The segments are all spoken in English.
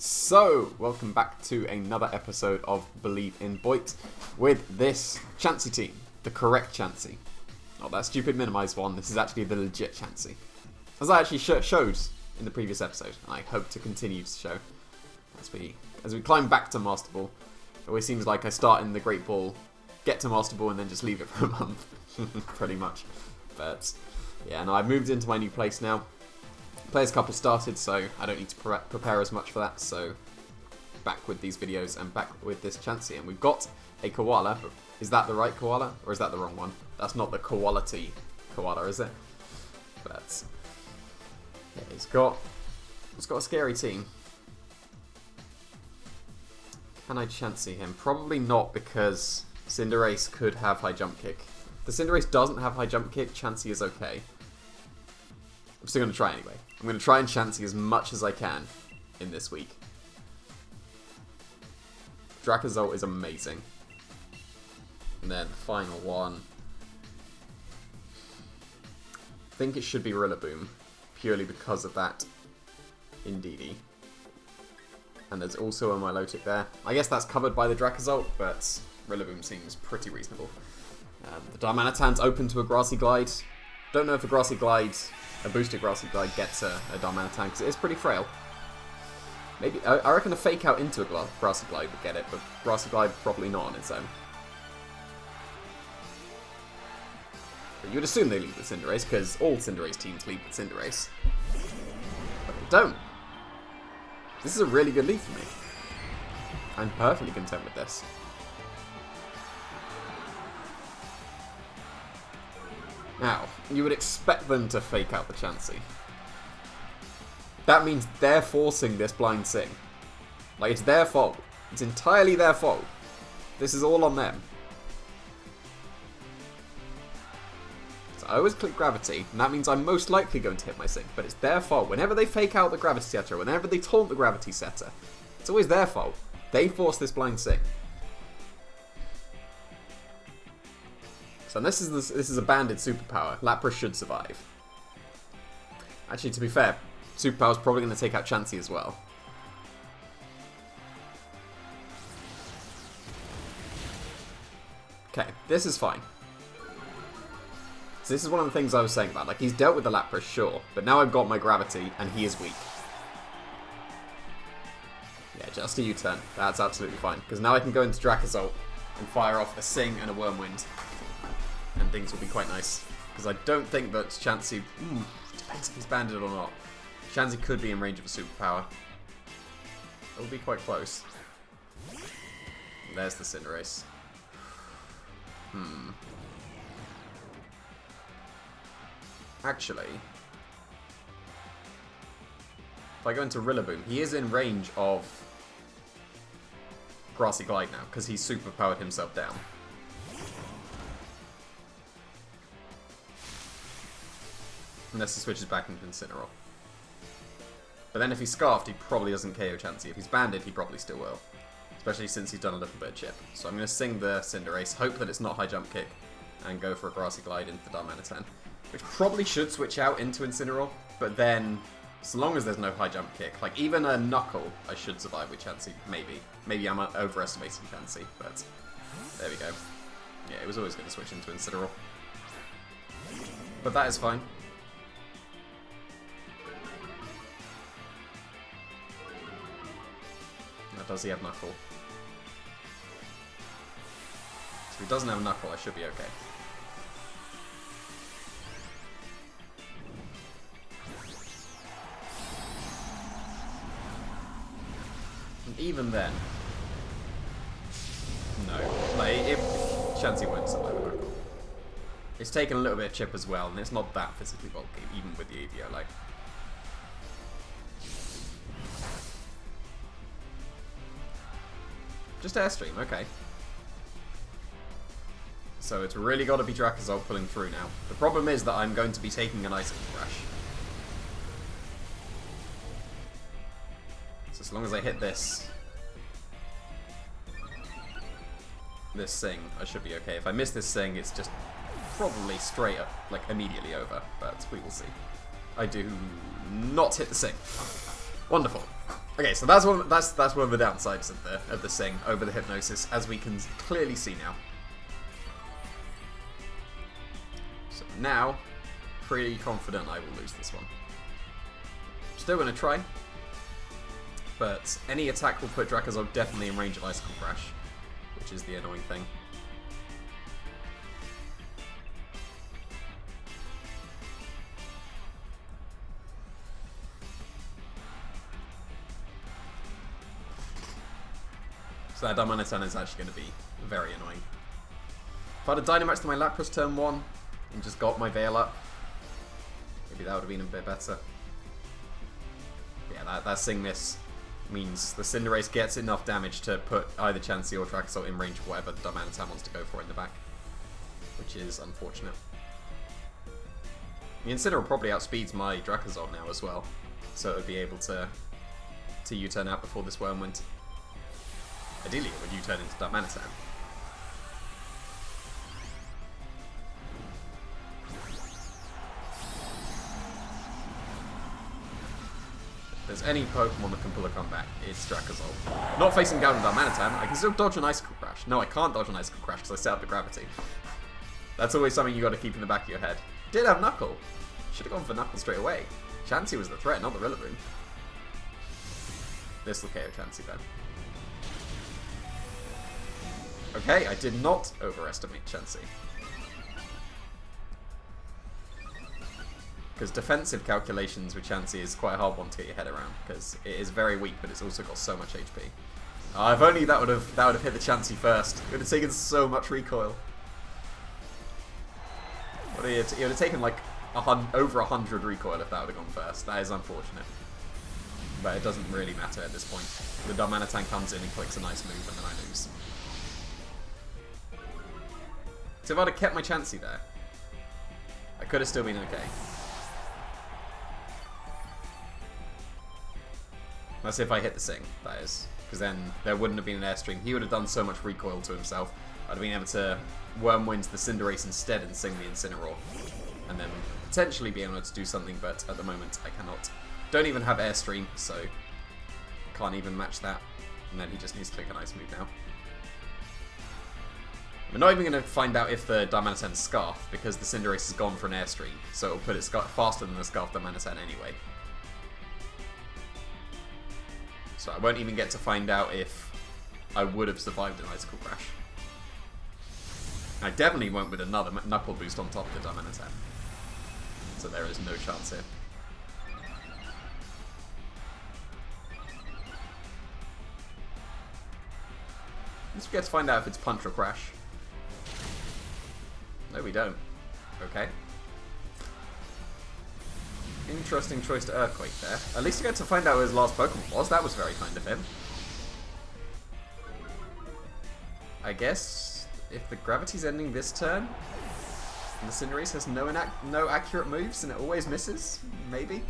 So, welcome back to another episode of Believe in Boyt with this Chansey team, the correct Chansey. Not that stupid minimized one, this is actually the legit Chansey. As I actually showed in the previous episode, and I hope to continue to show as we climb back to Master Ball. It always seems like I start in the Great Ball, get to Master Ball, and then just leave it for a month, pretty much. But yeah, no, I've moved into my new place now. Players couple started, so I don't need to prepare as much for that, so back with these videos and back with this Chansey. And we've got a koala, but is that the right koala, or is that the wrong one? That's not the quality koala, is it? But yeah, it's got a scary team. Can I Chansey him? Probably not, because Cinderace could have high jump kick. If the Cinderace doesn't have high jump kick, Chansey is okay. I'm still going to try anyway. I'm going to try and Chansey as much as I can in this week. Drakazole is amazing. And then the final one. I think it should be Rillaboom, purely because of that Indeedee. And there's also a Milotic there. I guess that's covered by the Drakazole, but Rillaboom seems pretty reasonable. The Darmanitan's open to a Grassy Glide. Don't know if a boosted Grassy Glide gets a Darmanitan, because it is pretty frail. Maybe I reckon a Fake Out into a Grassy Glide would get it, but Grassy Glide probably not on its own. But you would assume they lead with Cinderace, because all Cinderace teams lead with Cinderace. But they don't. This is a really good lead for me. I'm perfectly content with this. Now, you would expect them to fake out the Chansey. That means they're forcing this blind sing. Like, it's their fault. It's entirely their fault. This is all on them. So I always click Gravity, and that means I'm most likely going to hit my sing, but it's their fault. Whenever they fake out the Gravity Setter, whenever they taunt the Gravity Setter, it's always their fault. They force this blind sing. So this is a banded superpower. Lapras should survive. Actually, to be fair, superpower's probably going to take out Chansey as well. Okay, this is fine. So this is one of the things I was saying about. Like, he's dealt with the Lapras, sure, but now I've got my Gravity, and he is weak. Yeah, just a U-turn. That's absolutely fine, because now I can go into Drakazole and fire off a Sing and a Wormwind. And things will be quite nice. Because I don't think that Chansey... depends if he's banded or not. Chansey could be in range of a superpower. It will be quite close. There's the Cinderace. Actually... if I go into Rillaboom, he is in range of Grassy Glide now, because he's superpowered himself down. Unless he switches back into Incineroar. But then if he's Scarfed, he probably doesn't KO Chansey. If he's banded, he probably still will. Especially since he's done a little bit of chip. So I'm going to sing the Cinderace, hope that it's not high jump kick, and go for a Grassy Glide into the Darmanitan. Which probably should switch out into Incineroar, but then, so long as there's no high jump kick, like even a Knuckle, I should survive with Chansey, maybe. Maybe I'm overestimating Chansey, but there we go. Yeah, it was always going to switch into Incineroar. But that is fine. Does he have Knuckle? So if he doesn't have Knuckle, I should be okay. And even then... no. Like, Chansey won't survive a Knuckle. It's taken a little bit of chip as well, and it's not that physically bulky, even with the EVO, like... just Airstream, okay. So it's really got to be Drakazole pulling through now. The problem is that I'm going to be taking an Icicle Crash. So as long as I hit this Sing, I should be okay. If I miss this Sing, it's just probably straight up, like immediately over, but we will see. I do not hit the Sing. Wonderful. Okay, so that's one of the downsides of the Sing over the Hypnosis, as we can clearly see now. So now, pretty confident I will lose this one. Still going to try, but any attack will put Drakazog definitely in range of Icicle Crash, which is the annoying thing. So that Darmanitan is actually going to be very annoying. If I had a Dynamax to my Lapras turn 1 and just got my Veil up, maybe that would have been a bit better. Yeah, that Sing Miss means the Cinderace gets enough damage to put either Chansey or Drakazog in range of whatever the Darmanitan wants to go for in the back, which is unfortunate. The Incineroar probably outspeeds my Drakazog now as well, so it would be able to U-turn out before this Wormwind. Ideally, it would U-turn into Darmanitan. If there's any Pokemon that can pull a comeback, it's Drakazog. Not facing down with Darmanitan, I can still dodge an Icicle Crash. No, I can't dodge an Icicle Crash because I set up the Gravity. That's always something you got to keep in the back of your head. Did have Knuckle. Should have gone for Knuckle straight away. Chansey was the threat, not the Rillaboom. This will KO Chansey then. Okay, I did not overestimate Chansey. Because defensive calculations with Chansey is quite a hard one to get your head around, because it is very weak, but it's also got so much HP. If only that would have hit the Chansey first. It would have taken so much recoil. But it would have taken like over 100 recoil if that would have gone first. That is unfortunate. But it doesn't really matter at this point. The Darmanitan comes in and clicks a nice move, and then I lose. So if I'd have kept my Chansey there, I could have still been okay. That's if I hit the Sing, that is. Because then there wouldn't have been an Airstream. He would have done so much recoil to himself. I'd have been able to Wormwind the Cinderace instead and Sing the Incineroar. And then potentially be able to do something, but at the moment I cannot. Don't even have Airstream, so can't even match that. And then he just needs to click a nice move now. We're not even going to find out if the Darmanitan's Scarf, because the Cinderace has gone for an Airstream, so it'll put it faster than the Scarf Darmanitan anyway. So I won't even get to find out if I would have survived an Icicle Crash. I definitely won't with another Knuckle Boost on top of the Darmanitan. So there is no chance here. Let's get to find out if it's Punch or Crash. No, we don't. Okay. Interesting choice to Earthquake there. At least we get to find out who his last Pokemon was. That was very kind of him. I guess if the Gravity's ending this turn, and the Cinderace has no accurate moves and it always misses, maybe?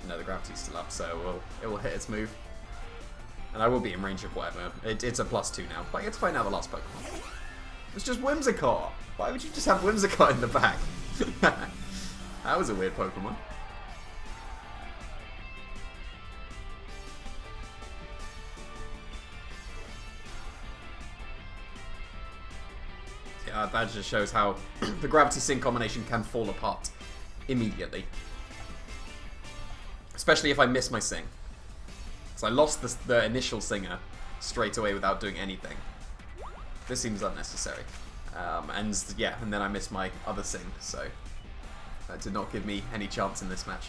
No, the Gravity's still up, so it will hit its move. And I will be in range of whatever. It's a +2 now, but I get to find out the last Pokemon. It's just Whimsicott! Why would you just have Whimsicott in the back? That was a weird Pokemon. Yeah, that just shows how the Gravity Sing combination can fall apart immediately. Especially if I miss my Sing. So I lost the initial Singer straight away without doing anything. This seems unnecessary. And then I missed my other Sing, so that did not give me any chance in this match.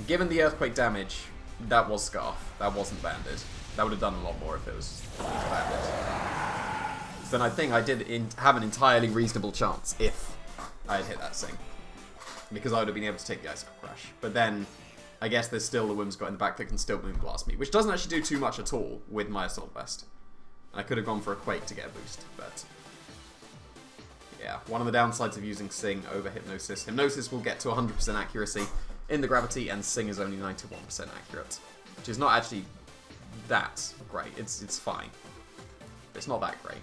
Given the Earthquake damage, that was Scarf. That wasn't Banded. That would have done a lot more if it was Banded. So then I think I did have an entirely reasonable chance if I had hit that Sing. Because I would have been able to take the Icicle Crash. But then, I guess there's still the Whimsicott in the back that can still Moonblast me, which doesn't actually do too much at all with my Assault Vest. I could have gone for a Quake to get a boost, but yeah, one of the downsides of using Sing over Hypnosis. Hypnosis will get to 100% accuracy in the Gravity, and Sing is only 91% accurate, which is not actually that great. It's fine. It's not that great,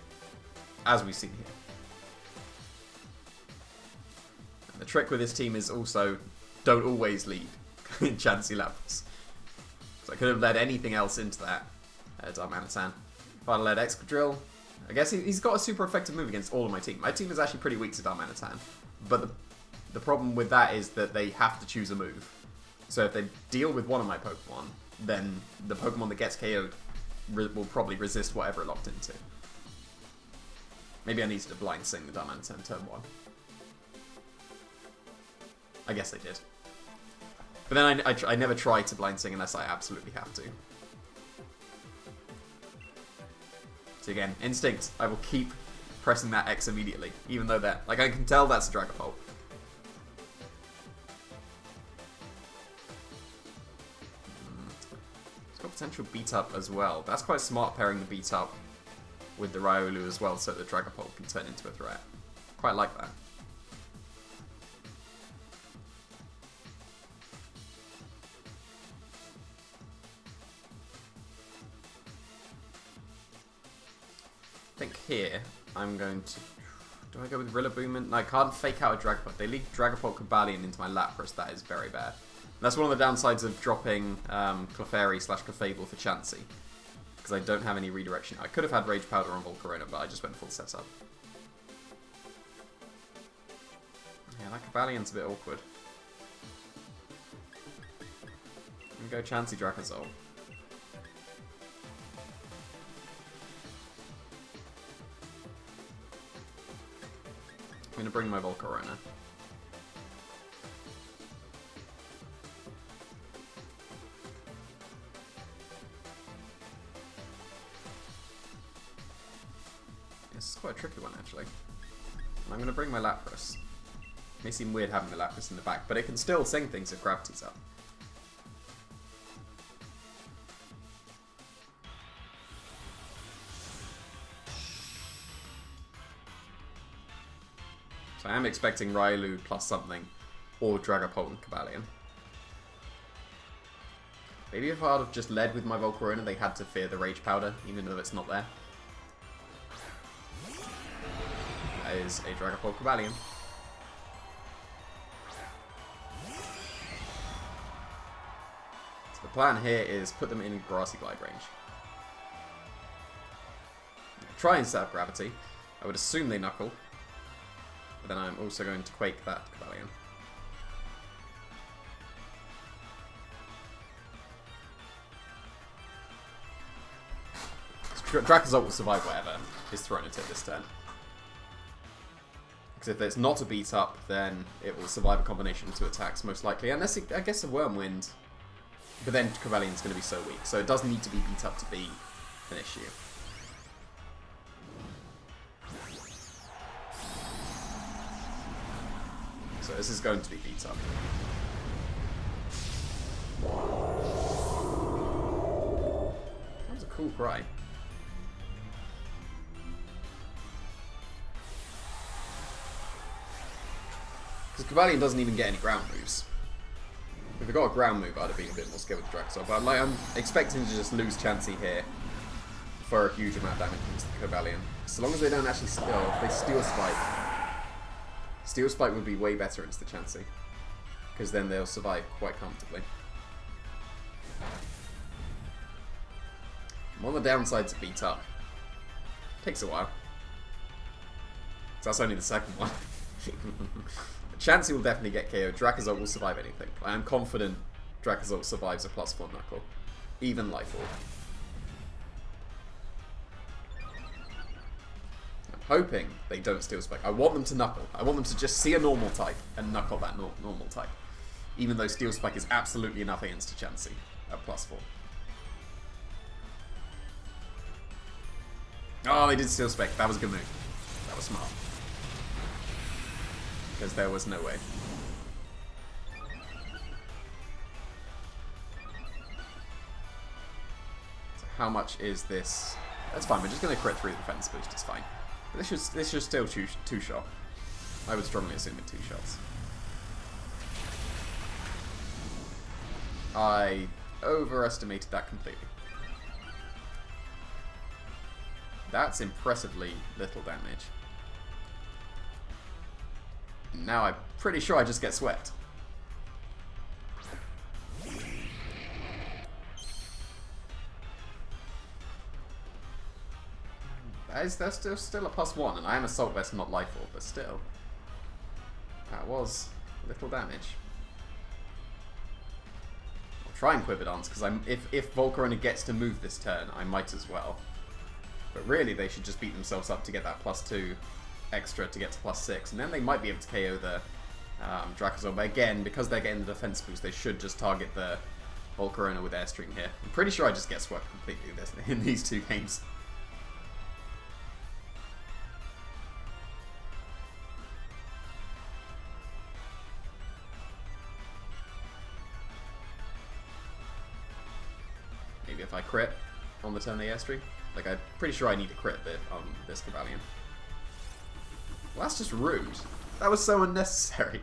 as we've seen here. The trick with this team is also don't always lead in Chansey levels. So I could have led anything else into that Darmanitan. If I'd led Excadrill, I guess he's got a super effective move against all of my team. My team is actually pretty weak to Darmanitan, but the problem with that is that they have to choose a move. So if they deal with one of my Pokemon, then the Pokemon that gets KO'd will probably resist whatever it locked into. Maybe I need to Blind Sing the Darmanitan turn 1. I guess I did. But then I never try to Blind Sing unless I absolutely have to. So again, Instinct, I will keep pressing that X immediately, even though that, like, I can tell that's a Dragapult. It's got potential Beat Up as well. That's quite smart, pairing the Beat Up with the Riolu as well, so the Dragapult can turn into a threat. Quite like that. I think here, I'm going to... Do I go with Rillaboom? No, I can't fake out a Dragapult. They leak Dragapult Cobalion into my Lapras. That is very bad. And that's one of the downsides of dropping Clefairy/Clefable for Chansey. Because I don't have any redirection. I could have had Rage Powder on Volcarona, but I just went full setup. Yeah, that Cobalion's a bit awkward. I'm going to go Chansey Dracozole. I'm going to bring my Volcarona. This is quite a tricky one, actually. I'm going to bring my Lapras. It may seem weird having the Lapras in the back, but it can still sing things if Gravity's up. So I am expecting Riolu plus something, or Dragapult and Cobalion. Maybe if I'd have just led with my Volcarona, they had to fear the Rage Powder, even though it's not there. That is a Dragapult Cobalion. So the plan here is put them in Grassy Glide range. Try and set up Gravity. I would assume they Knuckle. But then I'm also going to Quake that Cobalion. Dracozole will survive whatever is thrown at it this turn. Because if it's not a beat up, then it will survive a combination of 2 attacks, most likely. Unless, I guess, a Wormwind. But then Cobalion's going to be so weak. So it does need to be beat up to be an issue. So this is going to be beat up. That was a cool cry. Because Cobalion doesn't even get any ground moves. If I got a ground move, I'd have been a bit more skilled with Dracozole. But I'm expecting to just lose Chansey here for a huge amount of damage against the Cobalion. So long as they don't actually steal, if they steal Spike. Steel Spike would be way better against the Chansey, because then they'll survive quite comfortably. One of the downsides of beat up. Takes a while. So that's only the second one. Chansey will definitely get KO. Dracozole will survive anything. I am confident Dracozole survives a +4 Knuckle. Even Life Orb. Hoping they don't steal Spike. I want them to Knuckle. I want them to just see a normal type and Knuckle that normal type. Even though Steel Spike is absolutely enough against a Chansey at +4. Oh, they did Steel Spike. That was a good move. That was smart. Because there was no way. So how much is this? That's fine. We're just going to crit through the defense boost. It's fine. This should still two-shot. I would strongly assume it 2 shots. I overestimated that completely. That's impressively little damage. Now I'm pretty sure I just get swept. That's still a +1, and I am Assault Vest, not Lifeorb, but still. That was little damage. I'll try and Quiver Dance, because if Volcarona gets to move this turn, I might as well. But really, they should just beat themselves up to get that +2 extra to get to +6, and then they might be able to KO the Dracozolt. But again, because they're getting the defense boost, they should just target the Volcarona with Airstream here. I'm pretty sure I just get swept completely in these two games. Maybe if I crit on the turn they Airstream. Like, I'm pretty sure I need a crit bit on this Cobalion. Well, that's just rude. That was so unnecessary.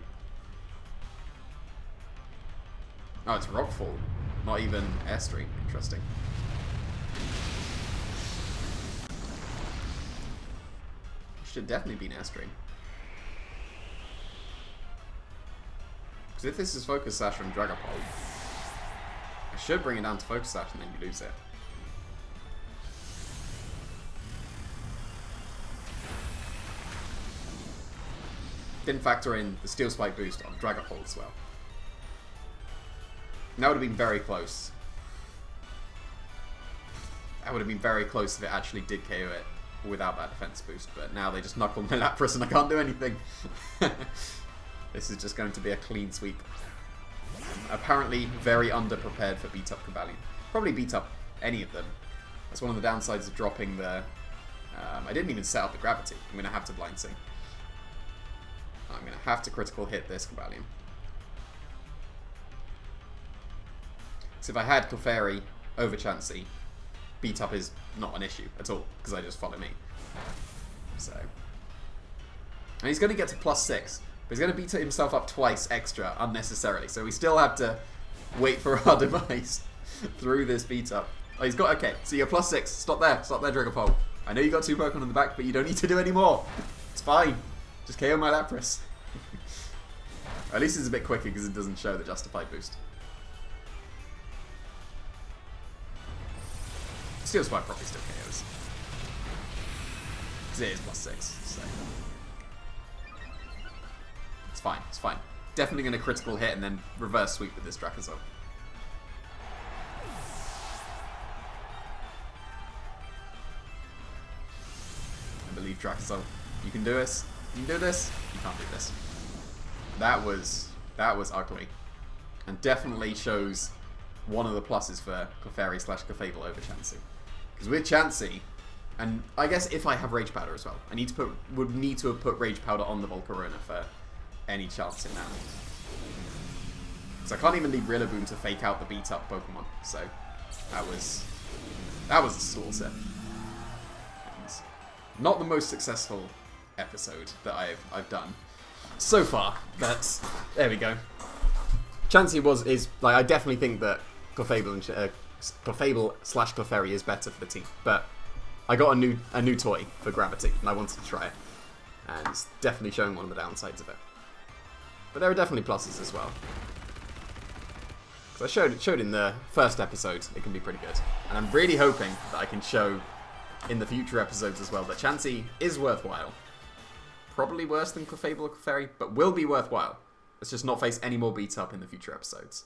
Oh, it's Rockfall. Not even Airstream. Interesting. Should definitely be an Airstream. Because if this is Focus Sash from Dragapult, I should bring it down to Focus Sash and then you lose it. Didn't factor in the Steel Spike boost on Dragapult as well. And that would have been very close. That would have been very close if it actually did KO it without that defense boost. But now they just knuckle my Lapras and I can't do anything. This is just going to be a clean sweep. Apparently very underprepared for beat up Cobalion. Probably beat up any of them. That's one of the downsides of dropping the... I didn't even set up the Gravity. I'm going to have to Blind Sing. I'm going to have to critical hit this Cobalion. So if I had Clefairy over Chansey, beat up is not an issue at all, because I just follow me. So. And he's going to get to +6, but he's going to beat himself up twice extra unnecessarily. So we still have to wait for our demise through this beat up. Oh, he's got, okay, so you're +6. Stop there, Dragapult. I know you got 2 Pokemon in the back, but you don't need to do any more. It's fine. Just KO my Lapras. At least it's a bit quicker because it doesn't show the Justified boost. Steel Spike probably still KOs. Because it is +6, so... It's fine, it's fine. Definitely going to critical hit and then reverse sweep with this Dracozolt. I believe Dracozolt. You can do this. You can do this. You can't do this. That was ugly. And definitely shows one of the pluses for Clefairy / Clefable over Chansey. Because with Chansey, and I guess if I have Rage Powder as well, I would need to have put Rage Powder on the Volcarona for any chance in that. So I can't even leave Rillaboom to fake out the beat up Pokemon. So that was a slaughter. And not the most successful episode that I've done so far, but there we go. Chansey is like, I definitely think that Clefable / Clefairy is better for the team, but I got a new toy for Gravity and I wanted to try it, and it's definitely showing one of the downsides of it. But there are definitely pluses as well. Because I showed in the first episode it can be pretty good, and I'm really hoping that I can show in the future episodes as well that Chansey is worthwhile. Probably worse than Clefable or Clefairy, but will be worthwhile. Let's just not face any more beat up in the future episodes.